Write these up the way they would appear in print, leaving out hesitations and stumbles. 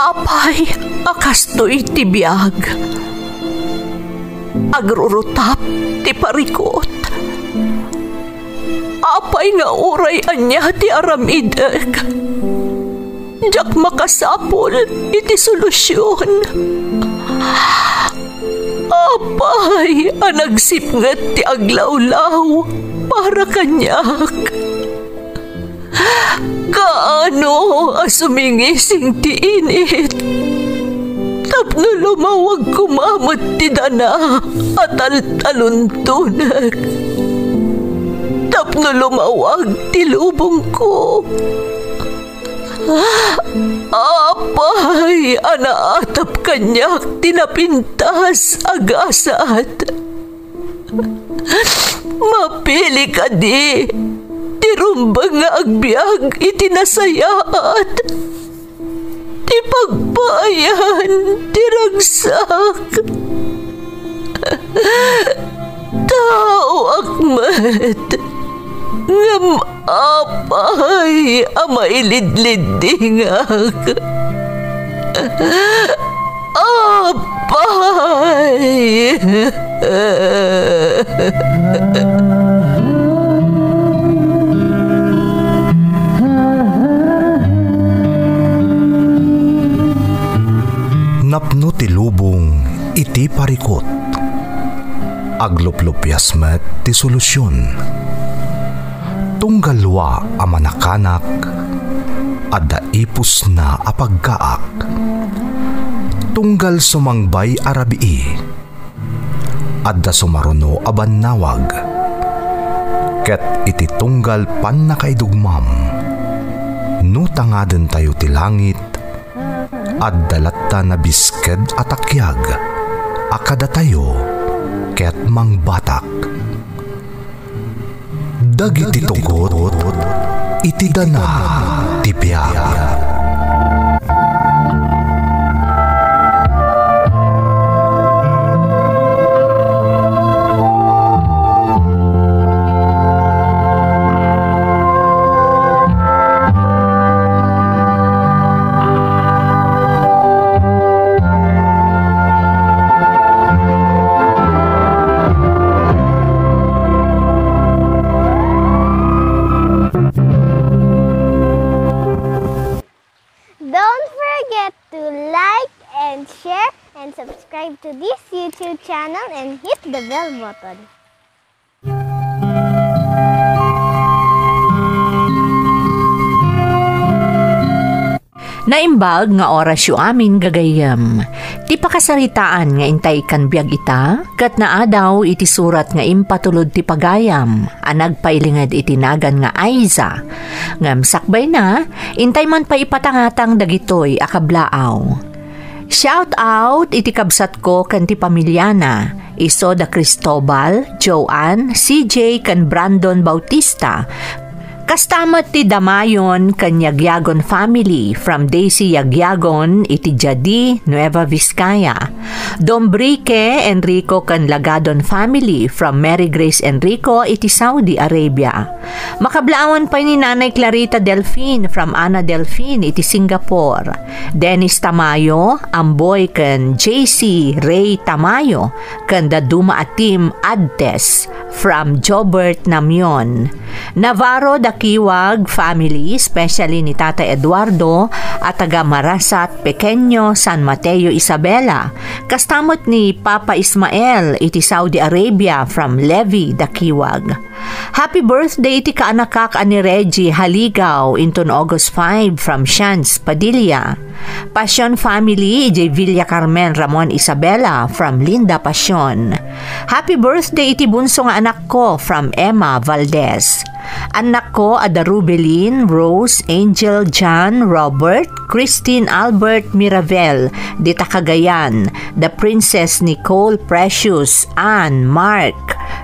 Apay, akastoy ti biyag. Agrurutap ti parikot. Apay nga uray anya ti aramideg. Jak makasapol iti solusyon. Apay, anagsipnget ti aglawlaw para kanyak. Kaano asumingising ti init. Tapno lumawag kumamot ti dana at taluntunag. Tapno lumawag ti lubong ko. Apay, anaatap kanyak tinapintas agasat. Mapili ka di, tirumbang nga agbyag itinasayaat. Ti pagbayan, tiragsak. Tao akmat, ngam apay amailidlidingak. Apay. Napno ti lubong iti parikot. Agluplupyas met ti solusyon. Tunggalwa a manakanak, adda ipus na apagkaak. Tunggal sumangbay arabii, adda sumaruno abannawag. Ket iti tunggal pan nakaidugmam, nutangaden tayo ti langit, adda latta na bisked atakyag, akada tayo ket mangbatak. Dagiti tugot iti dana ti biag. Subscribe to this YouTube channel and hit the bell button. Naimbag nga oras yu amin gagayam. Ti pakasaritaan nga intay kan biag ita, kat naadaw iti surat nga impatulod ti pagayam, anagpailingad iti nagan nga Aiza. Ngam sakbay na, intay man pa ipatangatang dagitoy akablaaw. Shout out iti kabsat ko kan ti pamilyana, iso da Cristobal, Joanne, CJ kan Brandon Bautista, kastamat ti Damayon kan Yagyagon family from Daisy Yagyagon iti Jadi, Nueva Vizcaya. Dombrique Enrico kan Lagadon family from Mary Grace Enrico iti Saudi Arabia. Makablaawan pa ni Nanay Clarita Delfin from Ana Delfin iti Singapore. Dennis Tamayo, Amboy kan JC Ray Tamayo kan Daduma Atim Adtes from Jobert Namyon. Navarro Dakiwag family, especially ni Tata Eduardo at taga Marasat Pequeño, San Mateo Isabela. Kastamot ni Papa Ismael iti Saudi Arabia from Levi Dakiwag. Happy birthday iti kaanakak ani Reggie Haligaw inton August 5 from Shans Padilla. Passion family iti Villa Carmen Ramon Isabela from Linda Passion. Happy birthday iti bunso nga anak ko from Emma Valdez. Anak ko ada Rubelin, Rose, Angel, John, Robert, Christine Albert Miravel, Dita Cagayan, The Princess Nicole Precious, Anne, Mark,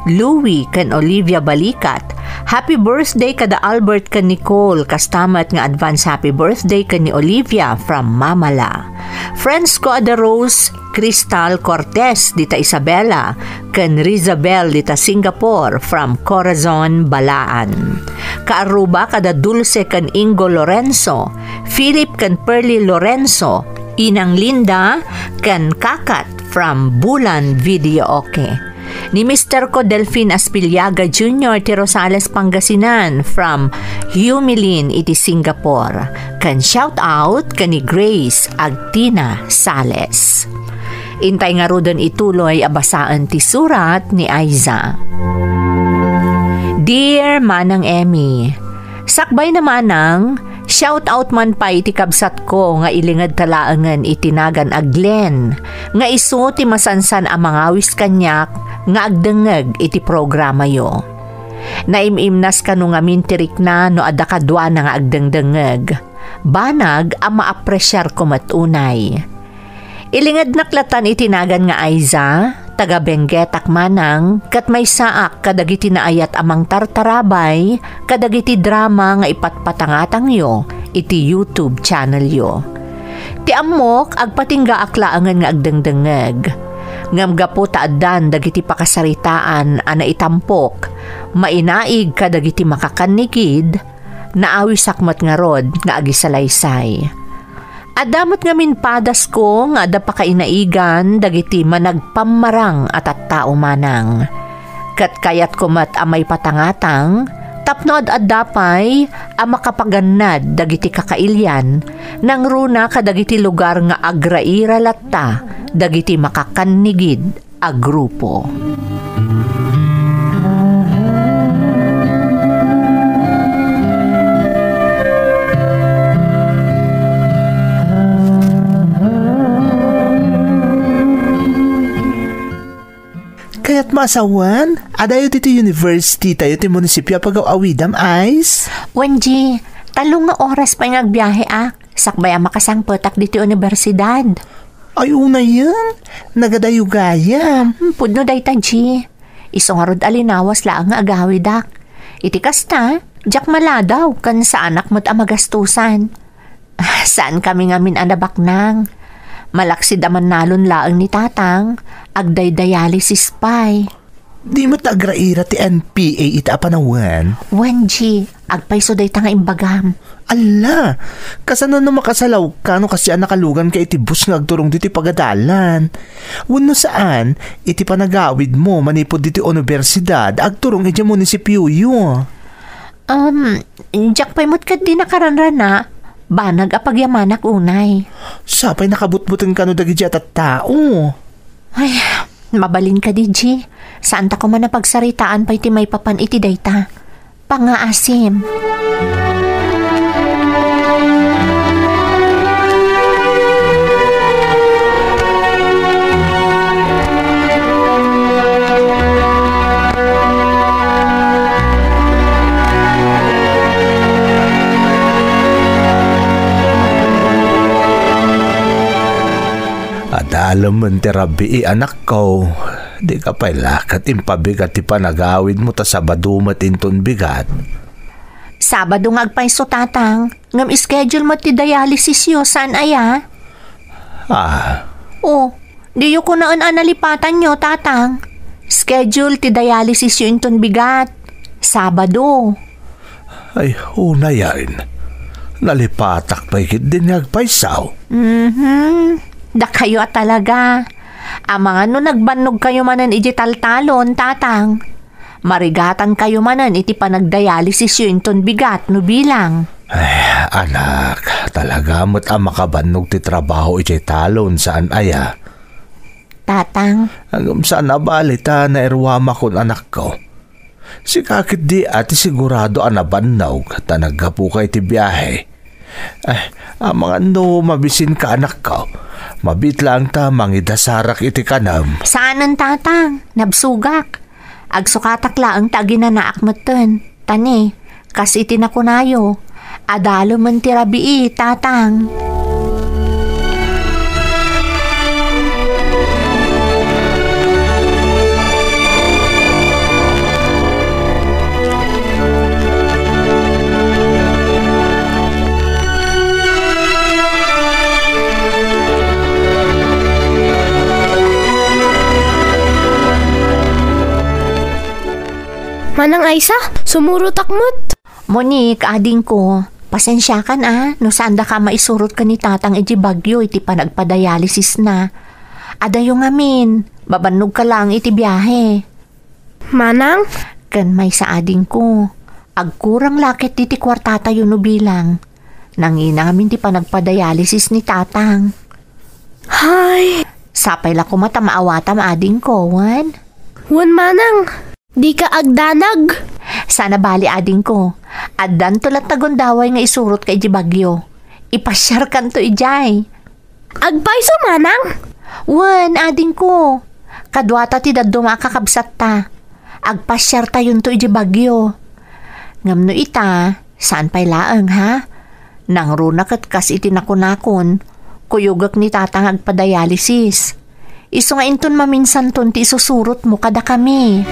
Louie kan Olivia Balikat. Happy birthday kada Albert kan Nicole, kastamat nga advance happy birthday kan ni Olivia from Mamala. Friends ko ada Rose, Crystal Cortez dita Isabela, kan Rizabel dita Singapore from Corazon, Balaan. Kaaruba kada Dulce kan Ingo Lorenzo, Philip kan Pearly Lorenzo, Inang Linda kan Kakat from Bulan Videoke. Ni Mr. ko Delfin Aspiliaga Jr. ti Rosales Pangasinan from Humilin iti Singapore. Kan shout out kan ni Grace Agtina Sales. Intay nga rodon ituloy abasaan ti surat ni Aiza. Dear Manang Emmy, sakbay na manang, shout out man pa iti kabsat ko nga ilingad talaangan itinagan aglen, nga iso ti masansan ang mga awis kanyak nga agdengeg iti programa yo. Naimimnas ka no nga mintirik na no adda kadwa na nga agdengdengeg. Banag ang maapresyar ko matunay. Ilingad naklatan itinagan nga Aiza, taga Benguetak manang, kat may saak kadagiti naayat amang tartarabay, kadagiti drama nga ipatpatangatang yo, iti YouTube channel yo. Ti amok agpatingga aklaangan nga agdengdengeg. Ngamga po taadan dagiti pakasaritaan ana itampok, mainaig kadagiti makakanikid, naawi sakmat nga rod nga agisalaysay. Adamot nga minpadas ko nga ada pa kainaigan dagiti managpamarang at tao manang. Kat kayat kumat amay patangatang, tapnod adapay ang makapagannad dagiti kakailyan nang runa kadagiti lugar nga agraira latta dagiti makakanigid a grupo. Kaya't masawan, adayo dito university tayo ti munisipyo pag-awidam Ice. Wenji, talong nga oras pa yung agbiyahe sakbay ang makasangpotak dito universidad. Ay una yan, nagadayo gaya. Pudno day taji. Isong harod alinawas laang nga agawidak. Iti kasta, jak maladaw kan sa anak mo't amagastusan. Saan kami ngamin anabak nang? Malaksid aman nalon laang ni tatang, agday dialysis pay. Di mo tagraira ti NPA ita apanawan. Wenji, agpayso day tanga imbagam. Ala, kasano na makasalaw ka no kasi nakalugan ka iti bus nga agturong diti pagadalan. Wano saan, iti panagawid mo manipod diti universidad, agturong iti munisipyo yo. Jak pay mo't ka di nakaranrana. Banag apagyamanak unay. Sapay nakabutbutin ka no dagi at tao. Ay, mabalin ka di, G. Saan ta ko man napagsaritaan pa iti may papan iti dayta. Pangaasim. Alam mo terabi anak ko, di ka pa'y lakat impabigat ti panagawid mo ta Sabado matinton bigat. Sabado nga agpayso tatang, ngam schedule mo ti dialysis yo, saan aya? Di yu ko naan analipatan nyo tatang. Schedule ti dialysis yo inton bigat. Sabado. Ay, una yan. Nalipatak pa ikit din agpaysaw. Da kayo talaga. Ang mga nagbanog kayo manan iti taltalon, tatang. Marigatan kayo manan iti panagdialysis yun ton bigat no bilang. Ay, anak, talaga mo't ang makabanog ti trabaho iti talon saan aya. Tatang. Hanggang saan nabalita na erwama kon anak ko. Si kakit di ati sigurado anabannog tanagapu ka iti biyahe. Ay, ang mga mabisin ka anak ko. Mabit lang ta mangidasarak iti kanam. Saanan tatang? Nabsugak. Agsukatak laang tagi na naakmatan. Tani, kas iti nakunayo. Adalo man tirabii, tatang. Manang Aiza, sumuro takmot. Monique, ading ko, Pasensya kan no saan da ka maisurot ka ni tatang iti bagyo iti panagpadialysis na. Adayo ngamin, babanog ka lang iti biyahe. Manang? Kan may saading ko, agkurang lakit iti kwartata yun no bilang. Nangina ngamin ti panagpadialysis ni tatang. Hay! Sapay la ko mata maawata maading ko, wan. Wan manang, di ka agdanag. Sana bali ading ko. Addan to lat tagundaway nga isurot kay di bagyo. Ipasyar kan to ijay. Agpaiso manang? Wan, ading ko. Kadwata ti daddo makakabsat ta. Agpasyar ta yun to iji bagyo. Ngamno ita, saan pa'y laang ha? Nang runak at kas itinakunakon, kuyugak ni tatang agpadialysis. Iso nga inton maminsan ton ti isusurot mo kada kami.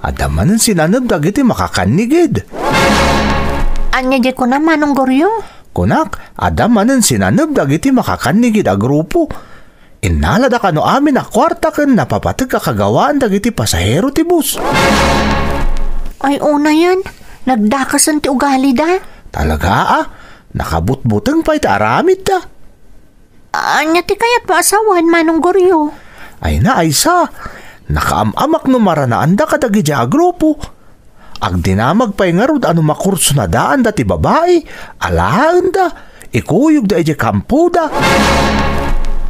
Adamanan sinanab dagiti makakanigid. Anya di ko naman ang goryo? Kunak, adamanan sinanab dagiti makakanigid a grupo. Inalada ka no amin a kwarta ken napapatag kakagawaan dagiti pasahero ti bus. Ay una yan, nagdakasan ti ugali da. Talaga nakabutbuteng pa iti aramid da. Anya ti kayat maasawan manong goryo? Ay na ay sa, nakaamamak no maranaan da kadagi a grupo. Ag dinamag pa'y nga rod ano makurso na daan da ti babae, alaan da, ikuyog da iti kampo da.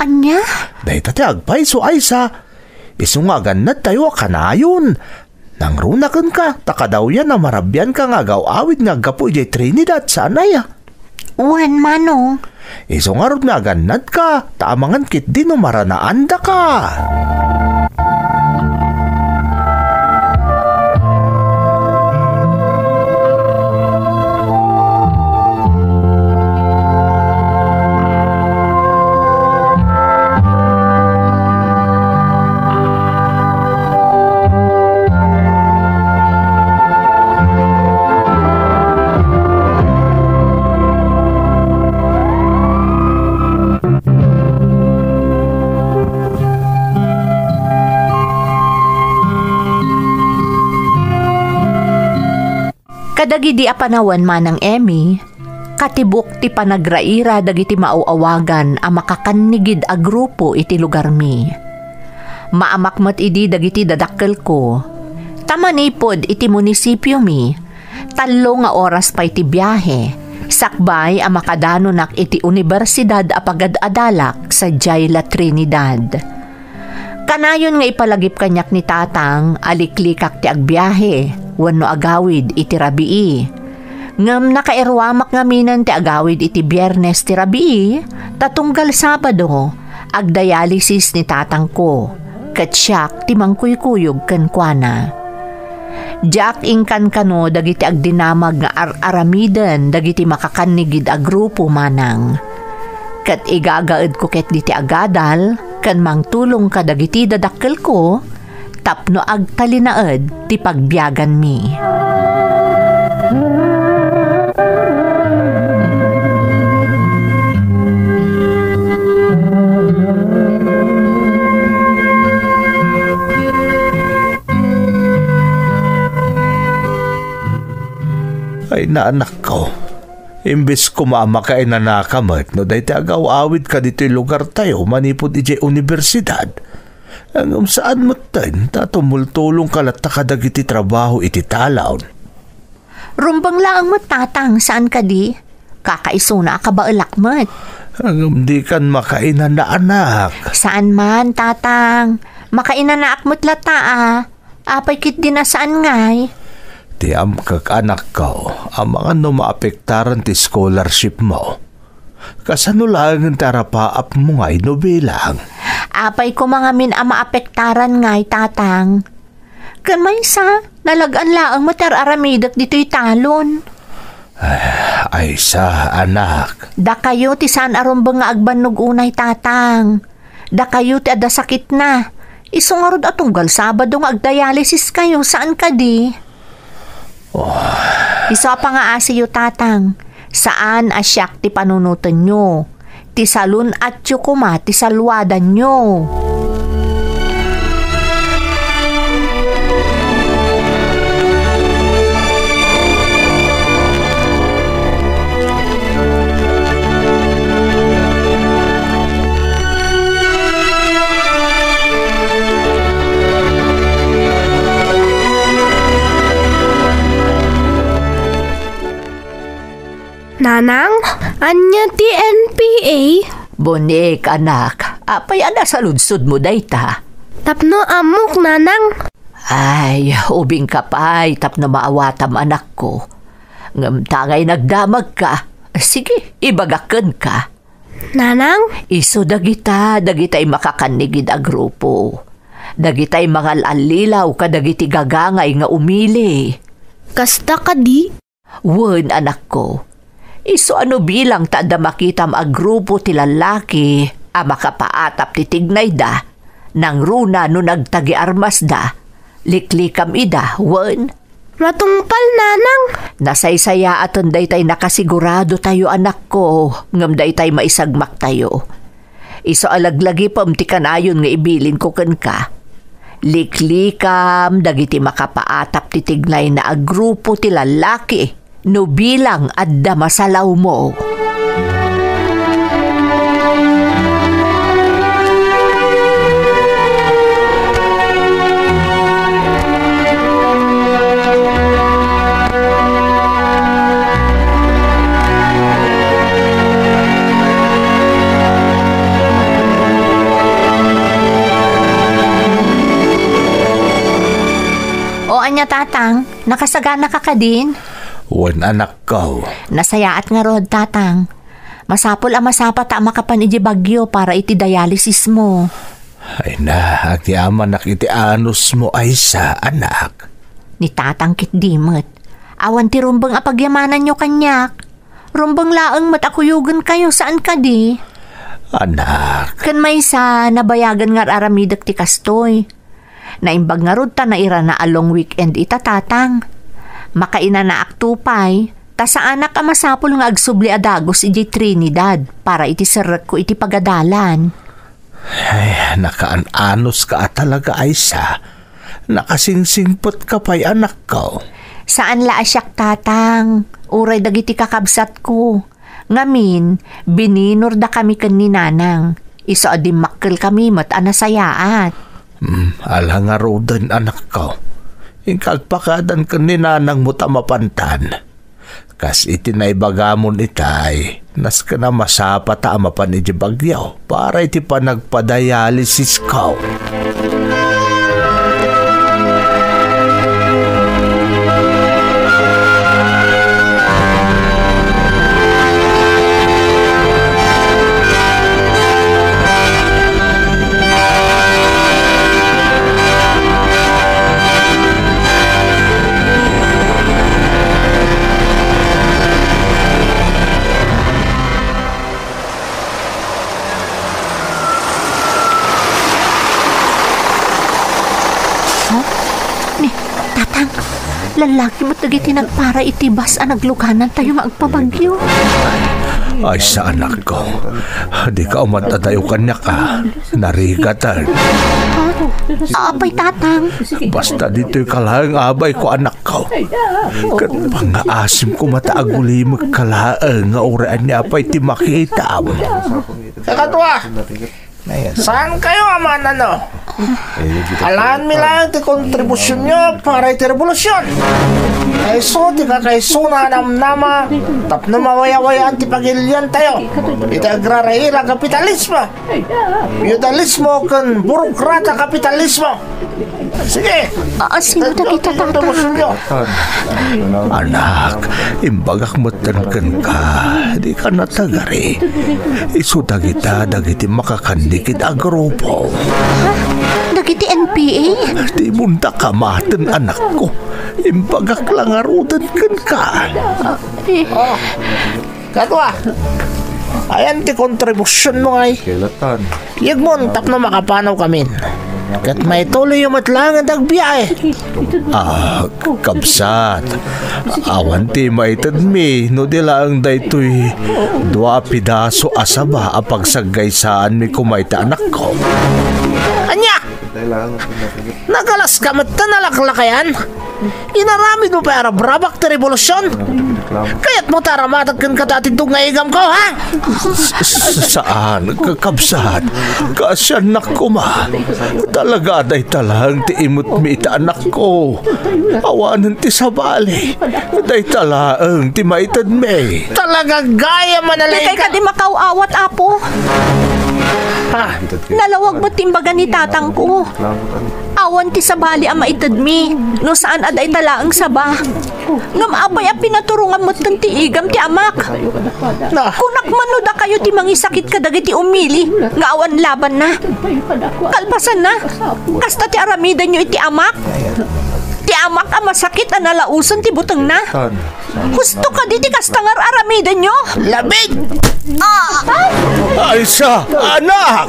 Anya? Dahi tati agpay so ay sa, isungagan na tayo kanayon. Nang runakan ka, takadaw yan na marabyan ka nga awid nga gapo iti Trinidad sana ya. Wan manong. Isungarod na ganad ka, taamangan kit din no maranaan da ka. Kadagi di apanawan manang Emmy, katibok ti panagraira dagiti mauawagan a makakanigid a grupo iti lugar mi. Maamakmat idi dagiti dadakkel ko. Tamanipod iti munisipyo mi, 3 nga oras pa iti biyahe, sakbay a makadanonak iti Universidad a Pagad-Adalak sa Jayla Trinidad. Kanayon nga ipalagip kanyak ni tatang aliklikak ti agbiyahe, wano agawid iti rabii. Ngam nakairwamak ngaminan ti agawid iti Biyernes ti rabii, tatunggal Sabado, agdialysis ni tatang ko, katsyak ti mangkuykuyog kenkwana. Jack ingkan kano dagiti agdinamag nga aramiden dagiti makakanigid a grupo manang. Kat igagaed ko ket diti agadal, kan mangtulong ka dagiti dadakkel ko, tapno agtalinaed ti pagbiyagan mi. Ay naanak ko, imbes kumama ka inanakamat no dahi ti agaw-awid ka dito lugar tayo manipod iti universidad. Ang saan mo tayo tatumultulong kalat kadagiti trabaho iti talaon. Rumbang laang mo tatang, saan ka di? Kakaisuna ka ba ulakmat? Ang di kan makainan na anak. Saan man tatang? Makainan na akmat lata Apay kit din na saan ngay? Ti amkak anak ko, ang mga no maapektaran ti scholarship mo. Kasano lang ang tarapaap mo ngay no bilang? Apay ko mga min maapektaran ngay tatang. Kan may sa, nalagaan laang matararamidak dito'y talon. Ay sa anak. Da kayo ti saan arumbang nga agbanog unay tatang. Da kayo ti ada sakit na. Isungarod atunggal Sabado nga agdialysis kayo. Saan ka di? Isa pa nga asiyo tatang. Saan asyak ti panunutan nyo? Ti salun at yukuma ti salwadan nyo. Nanang, anya ti NPA? Bonik anak, apay ana sa lunsod mo dayta. Tapno amok, nanang. Ay, ubing ka pa'y tapno maawatam anak ko. Ngamtangay nagdamag ka. Sige, ibagaken ka. Nanang? Iso dagitay makakanigid a grupo. Dagitay mga alilaw ka dagiti gagangay nga umili. Kasta ka di? Wen anak ko. Iso ano bilang tada makitam a grupo ti lalaki a makapaatap ti tignay da nang runa no nagtagi armas da liklikam ida wen Matungpal, nanang. nasaysaya aton daytay nakasigurado tayo anak ko ngem daytay maisagmak tayo. Iso alaglagi pam ti kanayon nga ibilin ko ken ka. Liklikam dagiti makapaatap ti tignay na a grupo ti lalaki no bilang adda masalaw mo. O anya tatang, nakasagana ka ka din? Wan anak ko. Nasayaat nga rod, tatang. Masapol ang masapa ta makapan iti bagyo para iti dialysis mo. Ay na, ati aman iti anos mo ay sa anak. Ni tatang kit dimot. Awan ti rumbang apagyamanan nyo kanyak. Rumbang laang matakuyugan kayo saan ka di? Anak. Kan may sa nabayagan nga aramidak ti kastoy. Naimbag nga rod ta na ira na along weekend ita tatang. Makaina na aktupay, ta sa anak ang masapol nga agsubli adagos iti Trinidad para iti serek ko iti pagadalan. Ay, nakaanos ka talaga ay sa. Nakasingsingpot ka pa'y anak ko. Saan la asyak tatang? Uray dagiti kakabsat ko. Ngamin, bininor da kami ken ni nanang. Iso adim makkel kami mat anasayaat. Ala nga rodan anak ko. Ingkagpakadan ka ni nanang mo tamapantan. Kas iti naibagamon itay, nas ka na masapa ta amapan iti bagyaw para iti panagpadialysis ko. Lalaki mo't dagiti nagpara itibas ang nagluganan tayo magpabagyo. Ay sa anak ko, di ka umatatayo kanya ka, narigatan. Abay tatang. Basta dito'y kalahang abay ko anak ko. Kat pangaasim ko mataaguli magkalaang nga uraan niya pa'y ti makita mo. Kakatwa! Saan kayo aman ano? Alaan mi lang ti kontribusyon nyo para iti revolusyon. Kayso ti kakaysuna namnama tapno mawaya-wayaan ti pagilian tayo. Iti agraraira kapitalismo. Feudalismo kan burokrata kapitalismo. Sige. Sino na kita tatang? Anak, imbagak matankan ka, di ka natagari. Isuda kita dagiti makakandikit a grupo. Dagiti NPA? Di munta ka maten anak ko. Impagak lang arudan kan ka. Katwa, ayan ti kontribusyon mo ay. Kailatan. Iyag mo, tap na makapanaw kami. Kat may tuloy yung matlangan dagbiyahe. Kabsat. Awan ti maitad mi, no di lang daytoy dua pidaso asaba apag saggaysaan mi kumayta anak ko. Anya! Nagalas ka mat na nalaklakayan? Inaramid mo pa brabak ti revolusyon? Kaya't mo taramatagkan ka dati itong ngaigam ko, ha? Saan? Kabsat? Kasyanak ko ma. Talaga day talang ti imot mi ita anak ko. Awanan ti sabali. Day talang ti maitad mi. Talaga gaya manalay Di ka di makaawat, apo. Ha? Nalawag mo timbaga ni tatang ko. Awan ti sabali ang maitad mi. No saan aday talaang saba. Ngam apay a pinaturungan mo ti igam ti amak. Kunak mano da kayo ti mangisakit ka dagiti umili. Nga awan laban na. Kalpasan na. Kasta ti aramidan nyo iti amak. Ti amak ang masakit ang nalausan ti butang na. Gusto ka di ti kastangar aramidan nyo. Labig! Aisa, anak!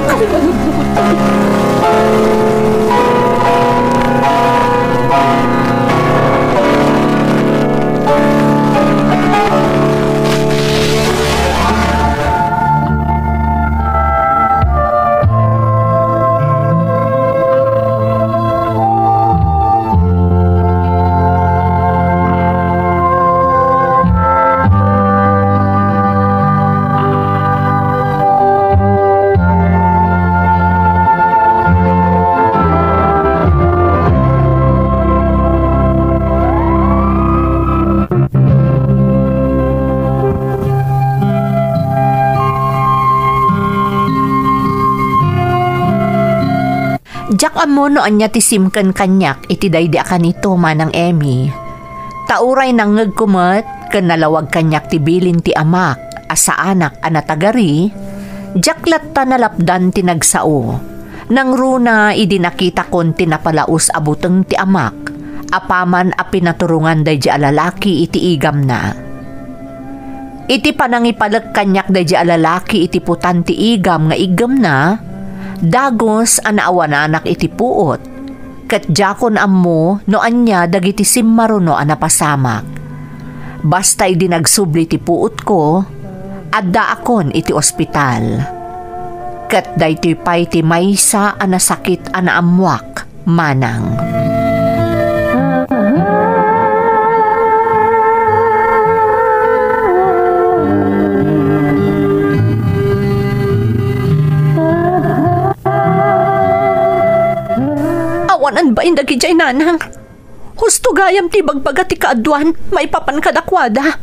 Jak amono anya ti simken kanyak iti daydi akanito manang Emmy. Tauray nang ngagkumat ken nalawag kanyak ti bilin ti amak asa anak anatagari. Jak latta nalapdan ti nagsao. Nang runa idi nakita kon tinapalaos abuteng ti amak. Apaman a pinaturungan daydi alalaki iti igam na. Iti panangipalag kanyak daydi alalaki iti putan ti igam nga igam na. Dagos anaawanak iti puot. Ket jakon ammo no anya dagiti simmaruno anapasamak. Basta idi nagsubli ti puot ko, adda akon iti ospital. Ket daytoy pay ti maysa anasakit anaamuak manang. Awanan ba indagi jay nanang? Husto gayam ti bagbaga ti kaadwan, maipapan kadakwada.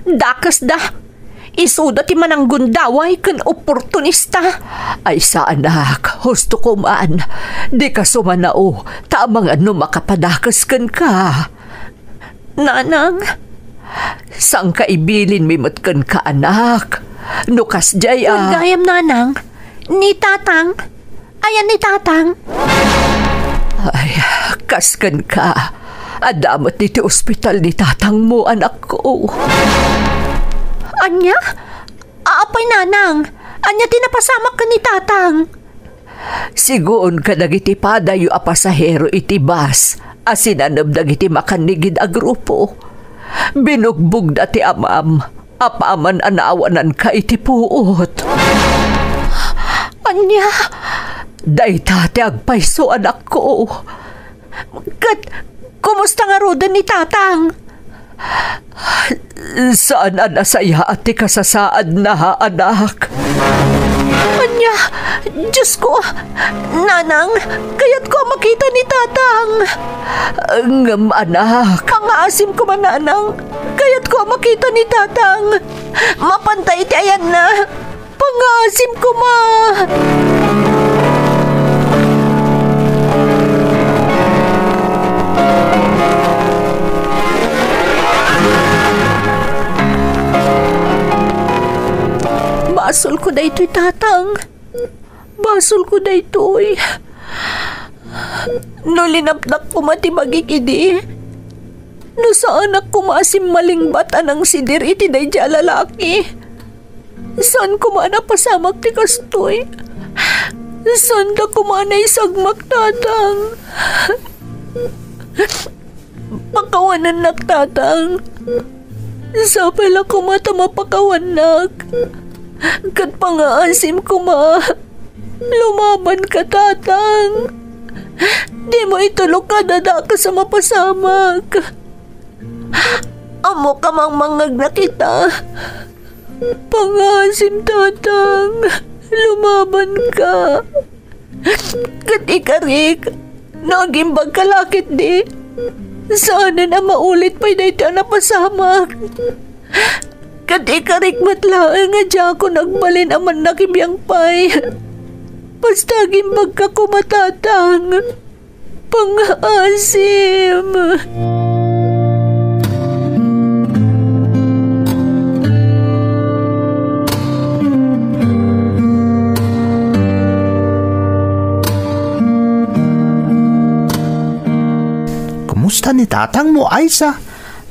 Dakas da, isuda ti manang gundaway ken oportunista. Ay sa anak, husto ko man, di ka sumanao, tamang ano makapadakas ken ka. Nanang, sang kaibilin mimot ken ka anak, nukas jay gayam nanang, ni tatang, ayan ni tatang. Ay, kaskan ka. Adamat dito ospital ni tatang mo, anak ko. Anya? Aapay nanang. Anya tinapasamak ka ni tatang. Sigoon ka dagiti padayo a pasahero iti bus. Asinanab dagiti makanigid a grupo. Binugbog dati amam. Apaman anawanan ka iti puot. Anya? Dayta ti agpayso anak ko. Kumusta nga rodan ni tatang? Saan anasaya at ti kasasaad na anak? Anya, Diyos ko, nanang, kaya't ko makita ni tatang. Ngam anak, ang asim ko man nanang, kaya't ko makita ni tatang. Mapantay ti ayan na, pangasim ko ma. Basol ko daytoy tatang. Basol ko daytoy. No linapnak ko mati magikidi. No saan ako maasim malingbat anang sidir iti dayja lalaki. Saan ko pasamak ti kastoy? Saan da ko isagmak tatang? Pakawanan nak tatang. Sapay lang ko mapakawanak. Kat pangaasim ko lumaban ka tatang. Di mo itulog ka dada ka sa mapasamak. Amo ka mang mangag na kita. Pangasim tatang, lumaban ka. Kat ikarik, nagimbag kalakit di. Sana na maulit pa'y dito na pasamak. Kat ikarik matlaan nga dya ako nagbalin aman nakibiyang pa'y. Basta gimbag ka kumatatang. Pangasim. Kumusta ni tatang mo, Aiza?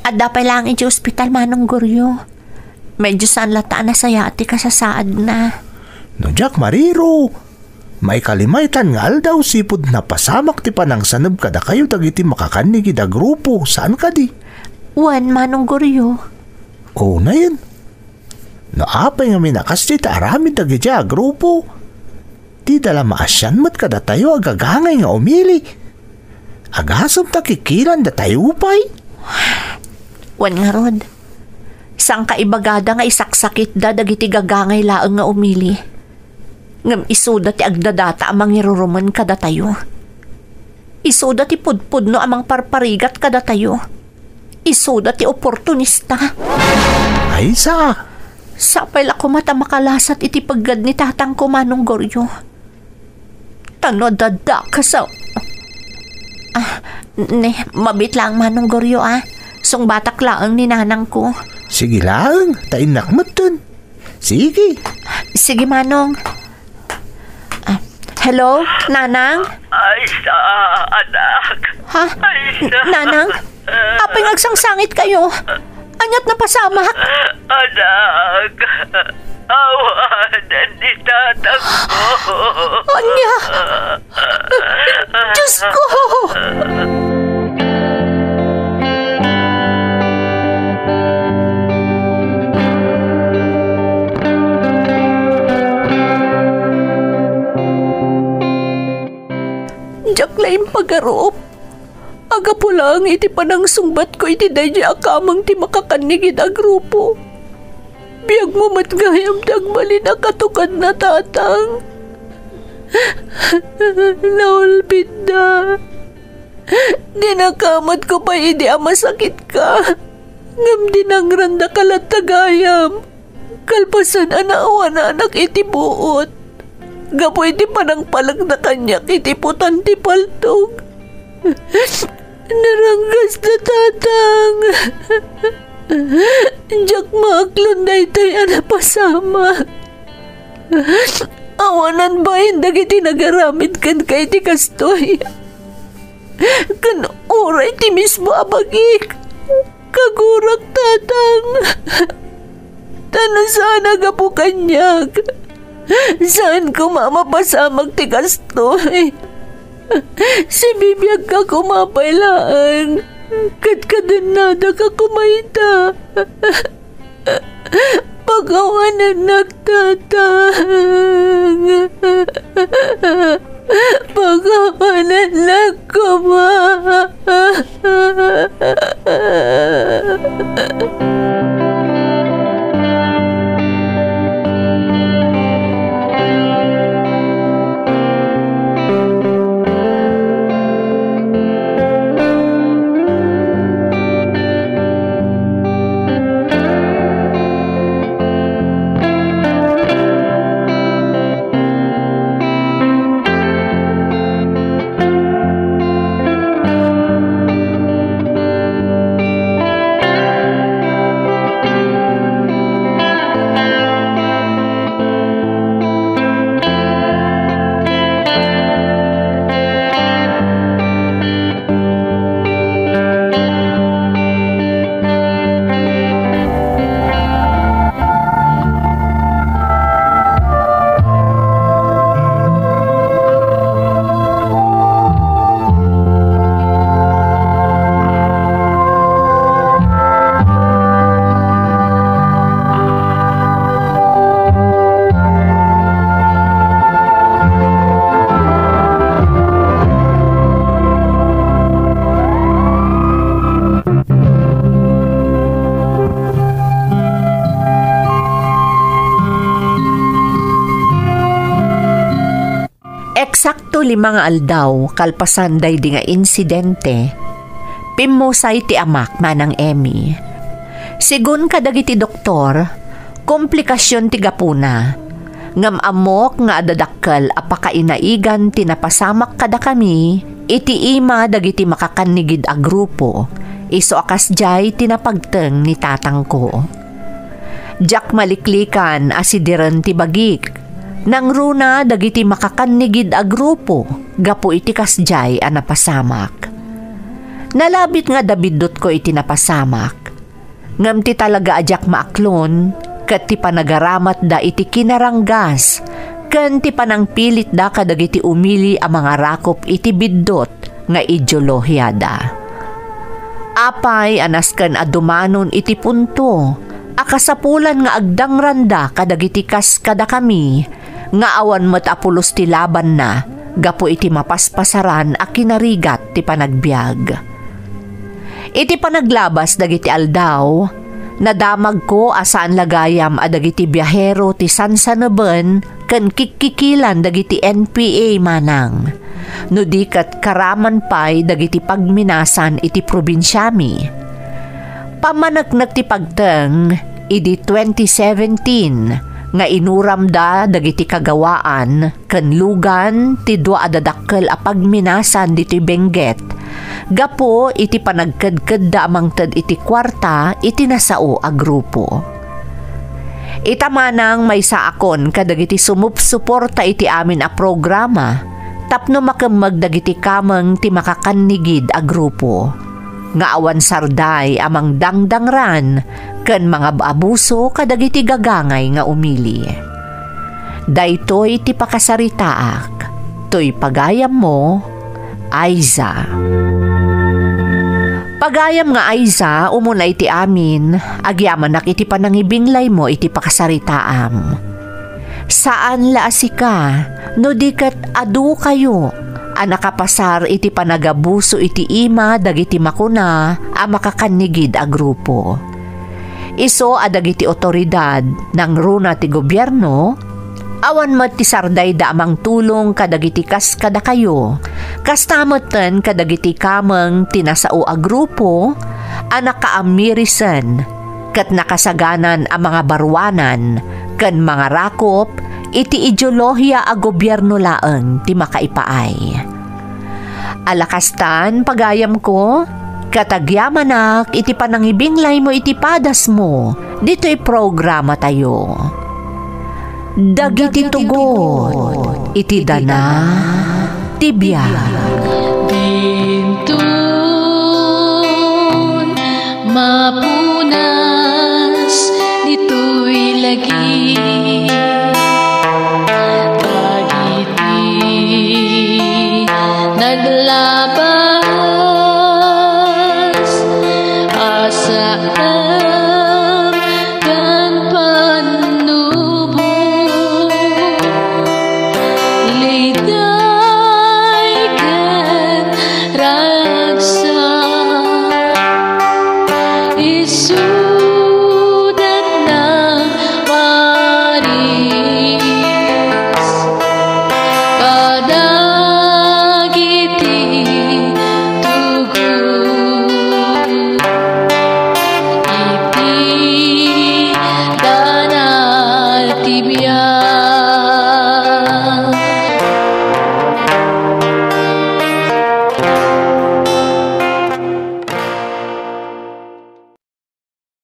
Adda pa lang iti ospital manong Goryo. Medyo saan lataan na sayati ka sa saad na. No, Jack Mariro. May kalimaitan nga aldaw sipod na pasamak ti panang sanab kada kayo dagiti makakanigi da grupo. Saan ka di? Wan manong Goryo. Oo na yun. Naapay nga minakas ti arami dagiti a grupo. Di dala maasyan mat kada tayo agagangay nga umili. Agasam takikilan da tayo pa'y. Wan nga rod. Sang kaibagada nga isaksakit da dagiti gagangay laeng nga umili. Ngam isuda ti agdadata amang iruruman kada tayo. Isuda ti pudpud no amang parparigat kada tayo. Isuda ti oportunista. Ay sa. Sapay la ko mata makalasat iti paggad ni tatang ko manong Goryo. Tano dada ka sa... mabit lang manong Goryo Sung batak laang ni nanang ko. Sige lang, tainak mo dun. Sige. Sige manong. Hello, nanang? Aiza, anak. Ha? Nanang? Apay ngagsangsangit kayo. Anyat na pasamak. Anak, awanan ni tatang mo. Anya? Diyos ko! Diyak laing pag-arop. Aga po lang iti panang sungbat ko iti dayja akamang ti makakanigid a grupo. Biyag mo matgayam dagbali na katukad na tatang. Naulbid na. Dinakamad ko pa idi masakit ka. Ngam dinangranda kalat tagayam. Kalpasan anaawa na anak iti buot. Gapoy iti panang palag na kanyak iti putan ti paltog. Naranggas na tatang. Diyak maaklon na itay pasama. Awanan ba hindag iti nagaramid kan kay ti kastoy. Kan oray ti mismo abagik. Kagurak tatang. Tanan sana ga po kanyak. Saan ko mamapasamag ti kastoy? Si bibiyag ka kumapailaan. Katkadanada ka kumaita. Pagawanan nagtatang. Pagawanan nagkuma. Eksakto 5 nga aldaw kalpasan day di nga insidente. Pimusay ti amak manang Emmy. Sigun kadagiti doktor, komplikasyon ti gapuna. Ngam amok nga adadakkel apakainaigan tinapasamak kada kami, iti ima dagiti makakanigid a grupo. Iso akas jay tinapagteng ni tatang ko. Jak maliklikan asidiren ti bagik. Nang runa dagiti makakanigid a grupo, gapo iti kasjay a napasamak. Nalabit nga dabidot ko iti napasamak. Ngam ti talaga ajak maaklon, kat ti panagaramat da iti kinaranggas, ken ti panangpilit da kadagiti umili a mga rakop iti biddot nga ideolohiya da. Apay anasken a dumanon iti punto, akasapulan nga agdangranda kadagiti kas kada kami, nga awan met apulos ti laban na, gapo iti mapaspasaran a kinarigat ti panagbiag. Iti panaglabas dagiti aldaw, nadamag ko asaan lagayam a dagiti biyahero ti Sansaneben ken kikikilan dagiti NPA manang. No di kat karaman pay dagiti pagminasan iti probinsyami. Pamanagnak ti pagteng, idi 2017, nga inuramda dagiti kagawaan ken lugan ti dua adadakkel a pagminasan diti Benguet. Gapo iti panagkedked da amangted iti kwarta iti nasao a grupo. Itamanang may saakon kadagiti sumupsuporta iti amin a programa tapno makemmeg dagiti kameng ti makakanigid a grupo. Nga awan sarday amang dangdangran ken mga abuso kadagiti gagangay nga umili. Daytoy ti pakasaritaak, toy pagayam mo, Aiza. Pagayam nga Aiza, umunay iti amin, agyamanak iti panangibinglay mo iti pakasaritaam. Saan laasi ka, no dikat adu kayo, anakapasar iti panagabuso iti ima dagiti makuna a makakanigid a grupo. Iso adagiti otoridad ng runa ti gobyerno, awan met ti sarday da amang tulong kadagiti kas kada kayo, kastamoten kadagiti kameng tinasao a grupo, anakaamirisan, kat nakasaganan ang mga barwanan, ken mga rakop, iti ideolohiya a gobyerno laeng ti makaipaay. Alakastan pagayam ko, katagyamanak iti panangibinglay mo iti padas mo, dito'y programa tayo. Dagiti tugot, iti dana, tibiyag. Dintun, mapunas, dito'y lagi. Dagiti, naglabas, asaan, kan panubo. Liday kan ragsa, Isu